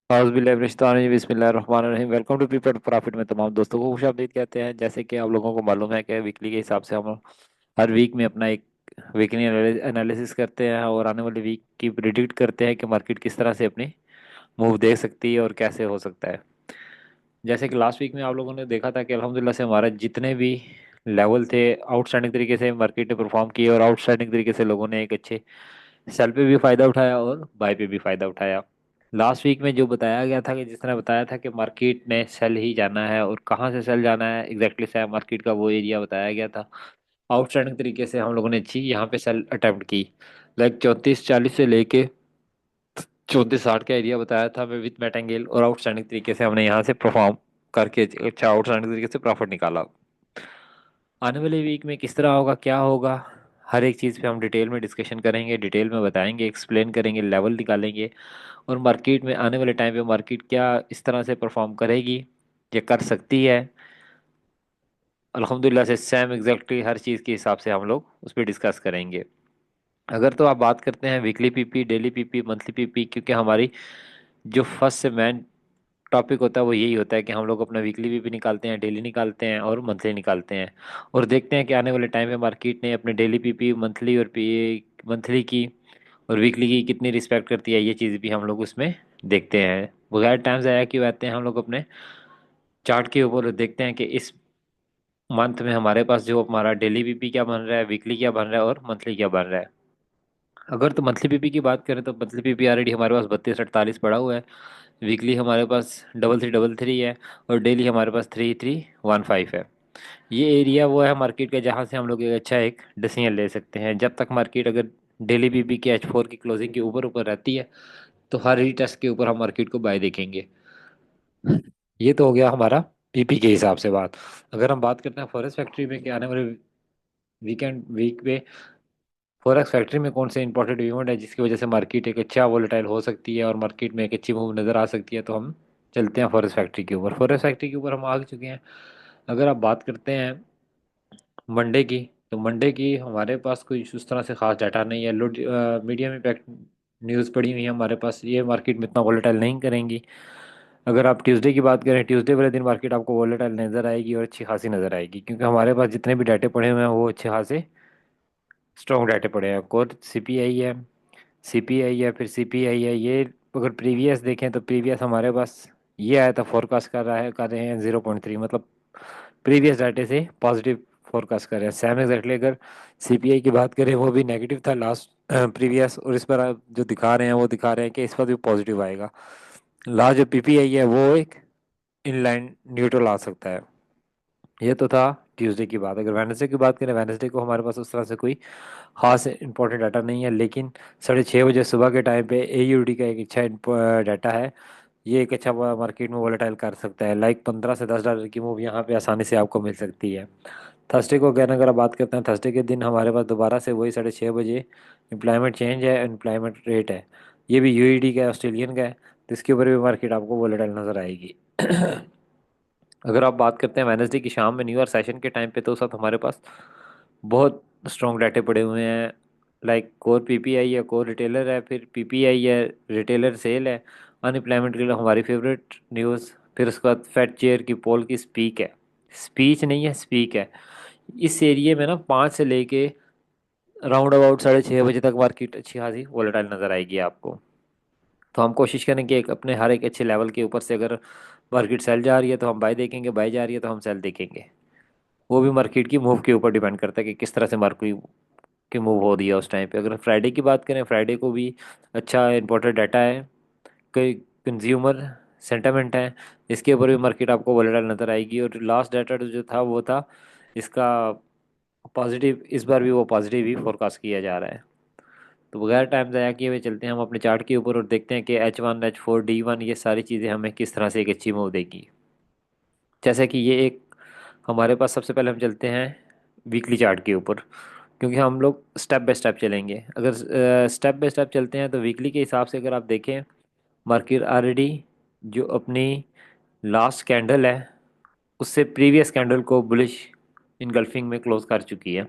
बिस्मिल्लाहिर्रहमानिर्रहीम। Welcome to people profit में तमाम दोस्तों को खुश आमदीद कहते हैं। जैसे कि आप लोगों को मालूम है कि वीकली के हिसाब से हम हर वीक में अपना एक वीकली एनालिसिस करते हैं और आने वाली वीक की प्रिडिक्ट करते हैं कि मार्केट किस तरह से अपनी मूव दे सकती है और कैसे हो सकता है। जैसे कि लास्ट वीक में आप लोगों ने देखा था कि अल्हम्दुलिल्लाह से हमारे जितने भी लेवल थे आउटस्टैंडिंग तरीके से मार्केट ने परफॉर्म किए और आउटस्टैंडिंग तरीके से लोगों ने एक अच्छे सेल पे भी फायदा उठाया और बाय पे भी फायदा उठाया। लास्ट वीक में जो बताया गया था कि जिस तरह बताया था कि मार्केट ने सेल ही जाना है और कहाँ से सेल जाना है एग्जैक्टली से मार्केट का वो एरिया बताया गया था। आउटस्टैंडिंग तरीके से हम लोगों ने अच्छी यहाँ पे सेल अटेम्प्ट की। लाइक 3440 से लेके 3460 का एरिया बताया था मैं विथ मैटेंगेल और आउटस्टैंडिंग तरीके से हमने यहाँ से परफॉर्म करके अच्छा आउटस्टैंडिंग तरीके से प्रॉफिट निकाला। आने वाले वीक में किस तरह होगा क्या होगा हर एक चीज़ पे हम डिटेल में डिस्कशन करेंगे, डिटेल में बताएंगे, एक्सप्लेन करेंगे, लेवल निकालेंगे और मार्केट में आने वाले टाइम पे मार्केट क्या इस तरह से परफॉर्म करेगी या कर सकती है। अल्हम्दुलिल्लाह से सेम एग्जैक्टली हर चीज़ के हिसाब से हम लोग उस पर डिस्कस करेंगे। अगर तो आप बात करते हैं weekly PP, daily PP, monthly PP, क्योंकि हमारी जो फर्स्ट से मेन टॉपिक होता है वो यही होता है कि हम लोग अपना वीकली पीपी निकालते हैं, डेली निकालते हैं और मंथली निकालते हैं और देखते हैं कि आने वाले टाइम में मार्केट ने अपने डेली पीपी, मंथली और पी मंथली की और वीकली की कितनी रिस्पेक्ट करती है, ये चीज़ भी हम लोग उसमें देखते हैं। बगैर टाइम ज़ाया किए आते हैं हम लोग अपने चार्ट के ऊपर देखते हैं कि इस मंथ में हमारे पास जो हमारा डेली पीपी क्या बन रहा है, वीकली क्या बन रहा है और मंथली क्या बन रहा है। अगर तो मंथली पीपी की बात करें तो मंथली पीपी ऑलरेडी हमारे पास 3248 पड़ा हुआ है। वीकली हमारे पास 3333 है और डेली हमारे पास 3315 है। ये एरिया वो है मार्केट का जहाँ से हम लोग एक अच्छा एक डिसीजन ले सकते हैं। जब तक मार्केट अगर डेली पीपी के H4 की क्लोजिंग के ऊपर ऊपर रहती है तो हर रीटेस्ट के ऊपर हम मार्केट को बाय देखेंगे। ये तो हो गया हमारा पीपी के हिसाब से बात। अगर हम बात करते हैं फॉरेस्ट फैक्ट्री में कि आने वाले वीक पे फॉरेक्स फैक्ट्री में कौन से इंपॉर्टेंट इवेंट है जिसकी वजह से मार्केट एक अच्छा वोलेटाइल हो सकती है और मार्केट में एक अच्छी मूव नज़र आ सकती है, तो हम चलते हैं फॉरेस्ट फैक्ट्री के ऊपर। फॉरेस्ट फैक्ट्री के ऊपर हम आ चुके हैं। अगर आप बात करते हैं मंडे की, तो मंडे की हमारे पास कोई उस तरह से खास डाटा नहीं है। लो मीडियम इम्पैक्ट न्यूज़ पड़ी हुई है हमारे पास, ये मार्केट में इतना वोलेटाइल नहीं करेंगी। अगर आप ट्यूसडे की बात करें, ट्यूसडे वाले दिन मार्केट आपको वोलेटाइल नज़र आएगी और अच्छी खासी नज़र आएगी क्योंकि हमारे पास जितने भी डाटे पड़े हुए हैं वो अच्छे खासे स्ट्रॉन्ग डाटे पड़े हैं। कोर सीपीआई है, सीपीआई है, फिर सीपीआई है। ये अगर प्रीवियस देखें तो प्रीवियस हमारे पास ये आया था, फोरकास्ट कर रहे हैं 0.3, मतलब प्रीवियस डाटे से पॉजिटिव फोरकास्ट कर रहे हैं। सेम एग्जैक्टली अगर सीपीआई की बात करें वो भी नेगेटिव था लास्ट प्रीवियस, और इस पर आप जो दिखा रहे हैं वो दिखा रहे हैं कि इस पर भी पॉजिटिव आएगा। लास्ट जो पीपीआई है वो एक इनलाइन न्यूट्रल आ सकता है। ये तो था ट्यूसडे की बात। अगर वेडनेसडे की बात करें, वेडनेसडे को हमारे पास उस तरह से कोई खास इंपॉर्टेंट डाटा नहीं है, लेकिन 6:30 बजे सुबह के टाइम पे एयूडी का एक अच्छा डाटा है। ये एक अच्छा मार्केट में वोलेटाइल कर सकता है। लाइक $15 से $10 की मूव यहाँ पे आसानी से आपको मिल सकती है। थर्सडे को अगर आप बात करते हैं, थर्सडे के दिन हमारे पास दोबारा से वही 6:30 बजे एम्प्लॉयमेंट चेंज है, एम्प्लॉयमेंट रेट है। ये भी यूईडी का है, ऑस्ट्रेलियन का है, तो इसके ऊपर भी मार्केट आपको वोलेटाइल नज़र आएगी। अगर आप बात करते हैं वेनसडे की शाम में न्यू ईयर सेशन के टाइम पे, तो उस वक्त हमारे पास बहुत स्ट्रॉन्ग डाटे पड़े हुए हैं। लाइक कोर पीपीआई है, कोर रिटेलर है, फिर पीपीआई है, रिटेलर सेल है, अनएम्प्लॉयमेंट के लिए हमारी फेवरेट न्यूज़, फिर उसके बाद फेड चेयर की पोल की स्पीक है, स्पीच नहीं है स्पीक है। इस एरिए में ना 5 से लेके राउंड अबाउट 6:30 बजे तक मार्केट अच्छी खासी वोलेटाइल नज़र आएगी आपको। तो हम कोशिश करेंगे एक अपने हर एक अच्छे लेवल के ऊपर से अगर मार्केट सेल जा रही है तो हम बाय देखेंगे, बाय जा रही है तो हम सेल देखेंगे। वो भी मार्केट की मूव के ऊपर डिपेंड करता है कि किस तरह से मार्केट की मूव हो रही है उस टाइम पे। अगर फ्राइडे की बात करें, फ्राइडे को भी अच्छा इंपॉर्टेंट डाटा है, कई कंज्यूमर सेंटामेंट है, इसके ऊपर भी मार्केट आपको वोलेटाइल नज़र आएगी। और लास्ट डाटा जो था वो था इसका पॉजिटिव, इस बार भी वो पॉजिटिव ही फोरकास्ट किया जा रहा है। तो बगैर टाइम ज़ाया किए हुए चलते हैं हम अपने चार्ट के ऊपर और देखते हैं कि H1 H4 D1 ये सारी चीज़ें हमें किस तरह से एक अच्छी मूव देगी। जैसे कि ये एक हमारे पास, सबसे पहले हम चलते हैं वीकली चार्ट के ऊपर क्योंकि हम लोग स्टेप बाय स्टेप चलेंगे। अगर स्टेप बाय स्टेप चलते हैं तो वीकली के हिसाब से अगर आप देखें, मार्केट ऑलरेडी जो अपनी लास्ट कैंडल है उससे प्रीवियस कैंडल को बुलिश इनगल्फिंग में क्लोज कर चुकी है।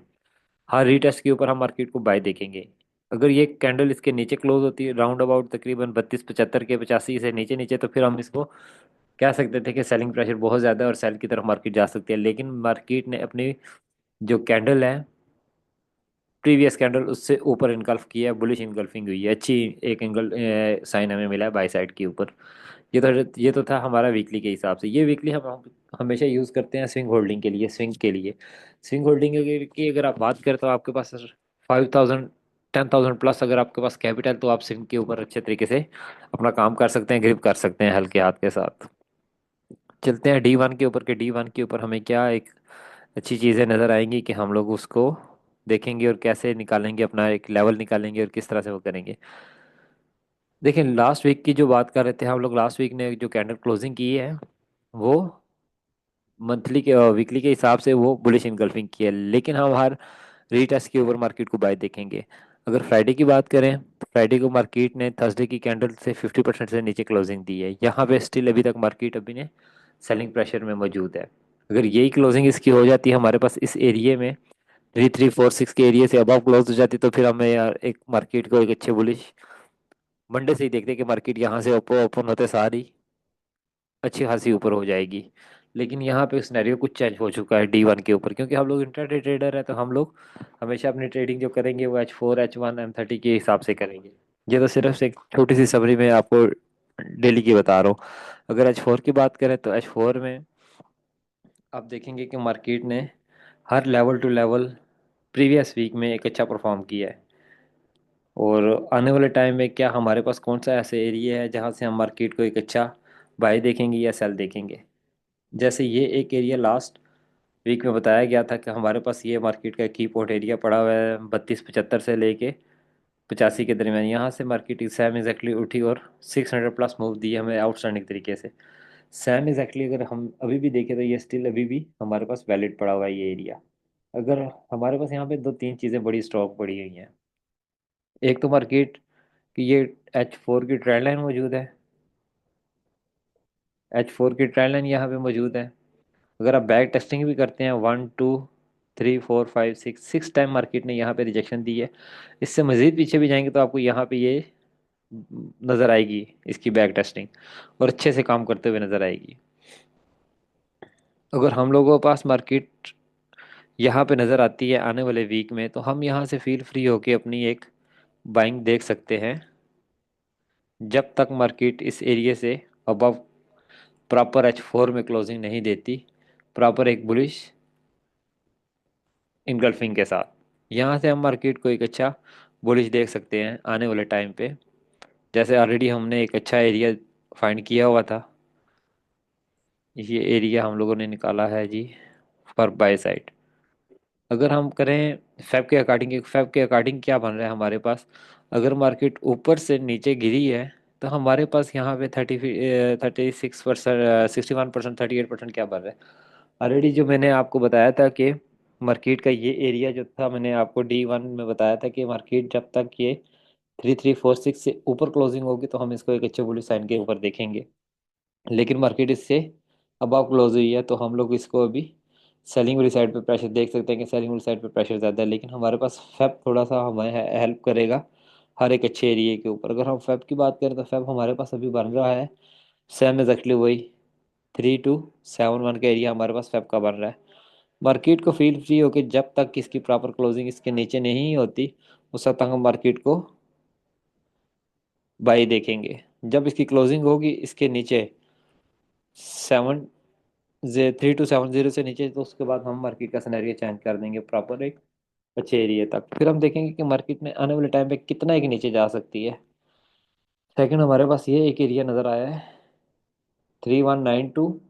हर रीटेस्ट के ऊपर हम मार्केट को बाय देखेंगे। अगर ये कैंडल इसके नीचे क्लोज होती है राउंड अबाउट तकरीबन 32 75 के 85 से नीचे नीचे, तो फिर हम इसको कह सकते थे कि सेलिंग प्रेशर बहुत ज़्यादा है और सेल की तरफ मार्केट जा सकती है। लेकिन मार्केट ने अपनी जो कैंडल है प्रीवियस कैंडल उससे ऊपर इनकल्फ किया है, बुलिश इनकल्फिंग हुई है, अच्छी एक एंगल साइन हमें मिला है बाई साइड के ऊपर। ये तो था हमारा वीकली के हिसाब से। ये वीकली हम हमेशा यूज़ करते हैं स्विंग होल्डिंग के लिए, स्विंग के लिए। स्विंग होल्डिंग की अगर आप बात करें तो आपके पास 5000 10,000 प्लस अगर आपके पास कैपिटल, तो आप स्विंग के ऊपर अच्छे तरीके से अपना काम कर सकते हैं, ग्रिप कर सकते हैं हल्के हाथ के साथ। चलते हैं D1 के ऊपर, के D1 के ऊपर हमें क्या एक अच्छी चीज़ें नज़र आएंगी कि हम लोग उसको देखेंगे और कैसे निकालेंगे, अपना एक लेवल निकालेंगे और किस तरह से वो करेंगे। देखिए लास्ट वीक की जो बात कर रहे थे हम लोग, लास्ट वीक ने जो कैंडल क्लोजिंग की है वो मंथली के वीकली के हिसाब से वो बुलिश इनगल्फिंग की है, लेकिन हम हर रीटेस्ट के ऊपर मार्केट को बाय देखेंगे। अगर फ्राइडे की बात करें तो फ्राइडे को मार्केट ने थर्सडे की कैंडल से 50% से नीचे क्लोजिंग दी है। यहाँ पे स्टिल अभी तक मार्केट अभी ने सेलिंग प्रेशर में मौजूद है। अगर यही क्लोजिंग इसकी हो जाती है हमारे पास इस एरिया में 3346 के एरिया से अबव क्लोज हो जाती, तो फिर हमें यार एक मार्केट को एक अच्छे बुलिश मंडे से ही देखते हैं कि मार्केट यहाँ से ओपन ओपन होते सारी अच्छी खासी ऊपर हो जाएगी। लेकिन यहाँ पे सिनेरियो कुछ चेंज हो चुका है D1 के ऊपर, क्योंकि हम लोग इंट्राडे ट्रेडर है तो हम लोग हमेशा अपनी ट्रेडिंग जो करेंगे वो H4 H1 M30 के हिसाब से करेंगे। ये तो सिर्फ से एक छोटी सी समरी में आपको डेली की बता रहा हूँ। अगर H4 की बात करें तो H4 में आप देखेंगे कि मार्केट ने हर level to level previous week में एक अच्छा परफॉर्म किया है। और आने वाले टाइम में क्या हमारे पास कौन सा ऐसा एरिया है जहाँ से हम मार्केट को एक अच्छा बाय देखेंगे या सेल देखेंगे। जैसे ये एक एरिया लास्ट वीक में बताया गया था कि हमारे पास ये मार्केट का की पोर्ट एरिया पड़ा हुआ है 3275 से लेके 85 के दरमियान। यहाँ से मार्केट सेम एग्जैक्टली उठी और 600 प्लस मूव दी हमें आउटस्टैंडिंग तरीके से। सेम एग्जैक्टली अगर हम अभी भी देखें तो ये स्टिल अभी भी हमारे पास वैलिड पड़ा हुआ है ये एरिया। अगर हमारे पास यहाँ पे दो तीन चीज़ें बड़ी स्ट्रॉन्ग पड़ी हुई हैं। एक तो मार्केट की ये H4 की ट्रेंड लाइन मौजूद है, H4 की ट्रेंड लाइन यहाँ पे मौजूद है। अगर आप बैक टेस्टिंग भी करते हैं 1 2 3 4 5 6 6 टाइम मार्केट ने यहाँ पे रिजेक्शन दी है। इससे मज़ीद पीछे भी जाएंगे तो आपको यहाँ पे ये नज़र आएगी इसकी बैक टेस्टिंग, और अच्छे से काम करते हुए नज़र आएगी। अगर हम लोगों के पास मार्केट यहाँ पे नज़र आती है आने वाले वीक में, तो हम यहाँ से फील फ्री होके अपनी एक बाइंग देख सकते हैं जब तक मार्केट इस एरिया से अबव प्रॉपर H4 में क्लोजिंग नहीं देती, प्रॉपर एक बुलिश इनगल्फिंग के साथ। यहाँ से हम मार्केट को एक अच्छा बुलिश देख सकते हैं आने वाले टाइम पे। जैसे ऑलरेडी हमने एक अच्छा एरिया फाइंड किया हुआ था, ये एरिया हम लोगों ने निकाला है जी फॉर बाय साइड। अगर हम करें फैब के अकॉर्डिंग क्या बन रहा है हमारे पास। अगर मार्केट ऊपर से नीचे गिरी है तो हमारे पास यहाँ पे 36%, 61%, 38% क्या बन रहा है। ऑलरेडी जो मैंने आपको बताया था कि मार्केट का ये एरिया जो था, मैंने आपको D1 में बताया था कि मार्केट जब तक ये 3346 से ऊपर क्लोजिंग होगी तो हम इसको एक अच्छे बुलिश साइन के ऊपर देखेंगे। लेकिन मार्केट इससे अबव क्लोज हुई है तो हम लोग इसको अभी सेलिंग वाली साइड पे प्रेशर देख सकते हैं कि सेलिंग वाली साइड पे प्रेशर ज़्यादा है। लेकिन हमारे पास फेब थोड़ा सा हमें हेल्प करेगा हर एक अच्छे एरिया के ऊपर। अगर हम फेब की बात करें तो फेब हमारे पास अभी बन रहा है सेम एग्जैक्टली वही 3271 का एरिया हमारे पास फेब का बन रहा है। मार्केट को फील फ्री होकर जब तक इसकी प्रॉपर क्लोजिंग इसके नीचे नहीं होती उस तक हम मार्केट को बाई देखेंगे। जब इसकी क्लोजिंग होगी इसके नीचे 3270 से नीचे, तो उसके बाद हम मार्केट का सिनेरियो चेंज कर देंगे प्रॉपर एक अच्छे एरिया तक। फिर हम देखेंगे कि मार्केट में आने वाले टाइम पे कितना एक नीचे जा सकती है। सेकंड हमारे पास ये एक एरिया नज़र आया है 3192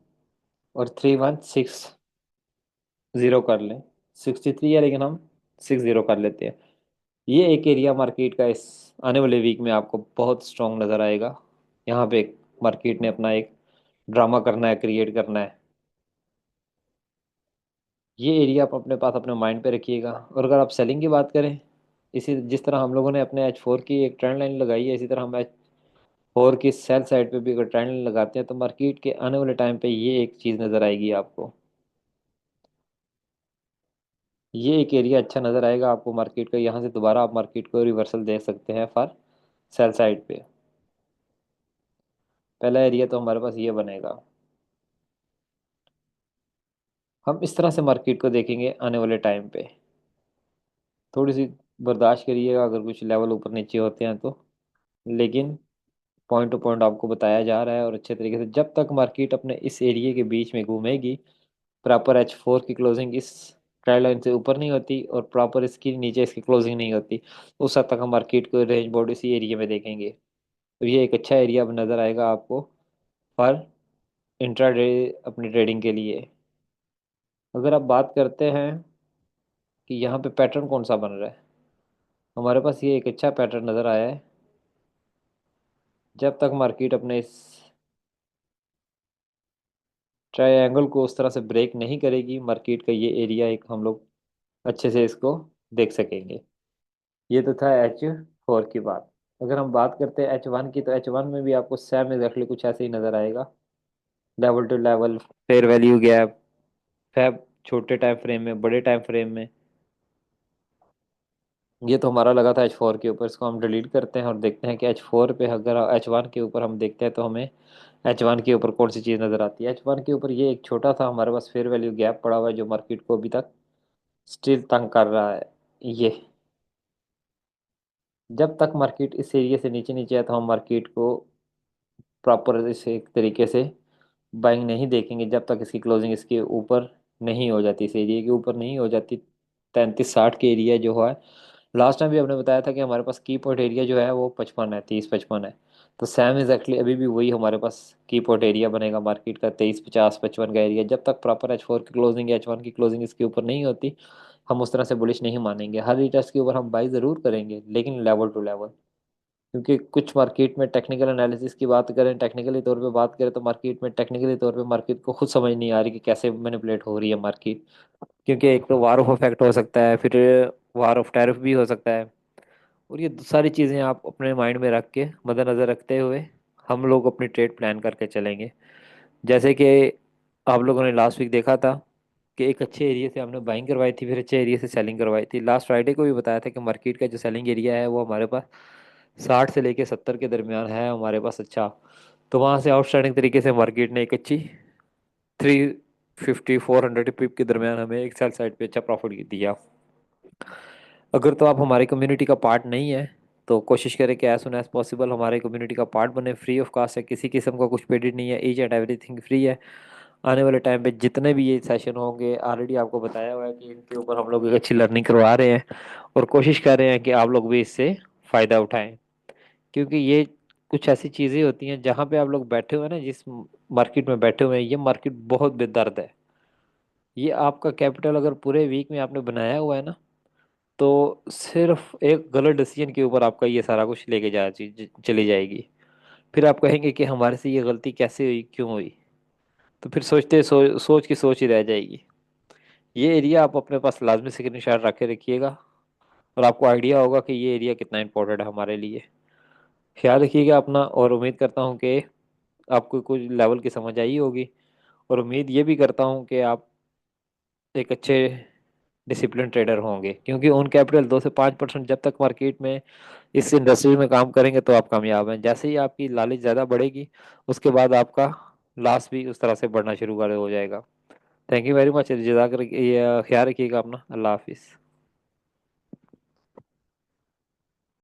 और 3160 कर लें। 63 है लेकिन हम 60 कर लेते हैं। ये एक एरिया मार्केट का इस आने वाले वीक में आपको बहुत स्ट्रॉन्ग नज़र आएगा। यहाँ पे मार्केट ने अपना एक ड्रामा करना है, क्रिएट करना है। ये एरिया आप अपने पास अपने माइंड पे रखिएगा। और अगर आप सेलिंग की बात करें, इसी जिस तरह हम लोगों ने अपने H4 की एक ट्रेंड लाइन लगाई है, इसी तरह हम H4 की सेल साइड पे भी अगर ट्रेंड लाइन लगाते हैं तो मार्केट के आने वाले टाइम पे ये एक चीज़ नज़र आएगी आपको। ये एक एरिया अच्छा नज़र आएगा आपको मार्केट का, यहाँ से दोबारा आप मार्केट को रिवर्सल देख सकते हैं फॉर सेल साइड पे। पहला एरिया तो हमारे पास ये बनेगा। हम इस तरह से मार्केट को देखेंगे आने वाले टाइम पे। थोड़ी सी बर्दाश्त करिएगा अगर कुछ लेवल ऊपर नीचे होते हैं तो, लेकिन पॉइंट टू पॉइंट आपको बताया जा रहा है और अच्छे तरीके से। जब तक मार्केट अपने इस एरिया के बीच में घूमेगी, प्रॉपर H4 की क्लोजिंग इस ट्राई लाइन से ऊपर नहीं होती और प्रॉपर इसकी नीचे इसकी क्लोजिंग नहीं होती, उस हद तक हम मार्केट को रेंज बोर्ड इसी एरिया में देखेंगे। तो ये एक अच्छा एरिया अब नज़र आएगा आपको पर इंट्राडे अपनी ट्रेडिंग के लिए। अगर आप बात करते हैं कि यहाँ पे पैटर्न कौन सा बन रहा है, हमारे पास ये एक अच्छा पैटर्न नज़र आया है। जब तक मार्केट अपने इस ट्रायंगल को उस तरह से ब्रेक नहीं करेगी, मार्केट का ये एरिया एक हम लोग अच्छे से इसको देख सकेंगे। ये तो था H4 की बात। अगर हम बात करते हैं H1 की, तो H1 में भी आपको सेम एग्जैक्टली कुछ ऐसे ही नज़र आएगा। Level to level, fair value gap, फैब, छोटे टाइम फ्रेम में, बड़े टाइम फ्रेम में। ये तो हमारा लगा था H4 के ऊपर, इसको हम डिलीट करते हैं और देखते हैं कि H4 पे अगर H1 के ऊपर हम देखते हैं तो हमें H1 के ऊपर कौन सी चीज़ नज़र आती है। H1 के ऊपर ये एक छोटा सा हमारे पास फेयर वैल्यू गैप पड़ा हुआ है जो मार्केट को अभी तक स्टिल तंग कर रहा है। ये जब तक मार्केट इस एरिया से नीचे नीचे है तो हम मार्केट को प्रॉपर इसे एक तरीके से बाइंग नहीं देखेंगे जब तक इसकी क्लोजिंग इसके ऊपर नहीं हो जाती, इस एरिया के ऊपर नहीं हो जाती। 33-60 के एरिया जो है, लास्ट टाइम भी हमने बताया था कि हमारे पास की पॉइंट एरिया जो है वो 55 है, 30-55 है। तो सेम एग्जैक्टली अभी भी वही हमारे पास की पॉइंट एरिया बनेगा मार्केट का, 23-50-55 का एरिया। जब तक प्रॉपर H4 की क्लोजिंग या H1 की क्लोजिंग इसके ऊपर नहीं होती, हम उस तरह से बुलिश नहीं मानेंगे। हर रिटर्स के ऊपर हम बाई ज़रूर करेंगे लेकिन लेवल टू लेवल, क्योंकि कुछ मार्केट में टेक्निकल एनालिसिस की बात करें, टेक्निकली तौर पे बात करें, तो मार्केट में टेक्निकली तौर पे मार्केट को खुद समझ नहीं आ रही कि कैसे मैनिपुलेट हो रही है मार्केट। क्योंकि एक तो वार ऑफ इफेक्ट हो सकता है, फिर वार ऑफ टैरिफ भी हो सकता है, और ये सारी चीज़ें आप अपने माइंड में रख के, मद्देनज़र रखते हुए हम लोग अपनी ट्रेड प्लान करके चलेंगे। जैसे कि आप लोगों ने लास्ट वीक देखा था कि एक अच्छे एरिया से हमने बाइंग करवाई थी, फिर अच्छे एरिया से सेलिंग करवाई थी। लास्ट फ्राइडे को भी बताया था कि मार्केट का जो सेलिंग एरिया है वो हमारे पास 60 से लेके 70 के दरमियान है हमारे पास। अच्छा, तो वहाँ से आउटस्टैंडिंग तरीके से मार्केट ने एक अच्छी 350-400 पिप के दरमियान हमें एक सेल साइड पे अच्छा प्रॉफिट दिया। अगर तो आप हमारी कम्युनिटी का पार्ट नहीं है तो कोशिश करें कि एज सुन एज पॉसिबल हमारे कम्युनिटी का पार्ट बने। फ्री ऑफ कॉस्ट है, किसी किस्म का कुछ पेडेड नहीं है, ईच एंड एवरीथिंग फ्री है। आने वाले टाइम पे जितने भी ये सेशन होंगे, ऑलरेडी आपको बताया हुआ है कि इनके ऊपर हम लोग एक अच्छी लर्निंग करवा रहे हैं और कोशिश कर रहे हैं कि आप लोग भी इससे फ़ायदा उठाएं। क्योंकि ये कुछ ऐसी चीज़ें होती हैं जहाँ पे आप लोग बैठे हुए हैं ना, जिस मार्केट में बैठे हुए हैं, ये मार्केट बहुत बेदर्द है। ये आपका कैपिटल अगर पूरे वीक में आपने बनाया हुआ है ना, तो सिर्फ एक गलत डिसीजन के ऊपर आपका ये सारा कुछ लेके जा चली जाएगी। फिर आप कहेंगे कि हमारे से ये गलती कैसे हुई, क्यों हुई, तो फिर सोच की सोच ही रह जाएगी। ये एरिया आप अपने पास लाजमी स्क्रीनशॉट रख के रखिएगा और आपको आइडिया होगा कि ये एरिया कितना इंपॉर्टेंट है हमारे लिए। ख्याल रखिएगा अपना, और उम्मीद करता हूँ कि आपको कुछ लेवल की समझ आई होगी। और उम्मीद ये भी करता हूँ कि आप एक अच्छे डिसिप्लिन ट्रेडर होंगे, क्योंकि ऑन कैपिटल 2 से 5% जब तक मार्केट में इस इंडस्ट्री में काम करेंगे तो आप कामयाब हैं। जैसे ही आपकी लालच ज़्यादा बढ़ेगी, उसके बाद आपका लॉस भी उस तरह से बढ़ना शुरू कर हो जाएगा। थैंक यू वेरी मच, जजाक ख्याल रखिएगा अपना। अल्लाह हाफिज़।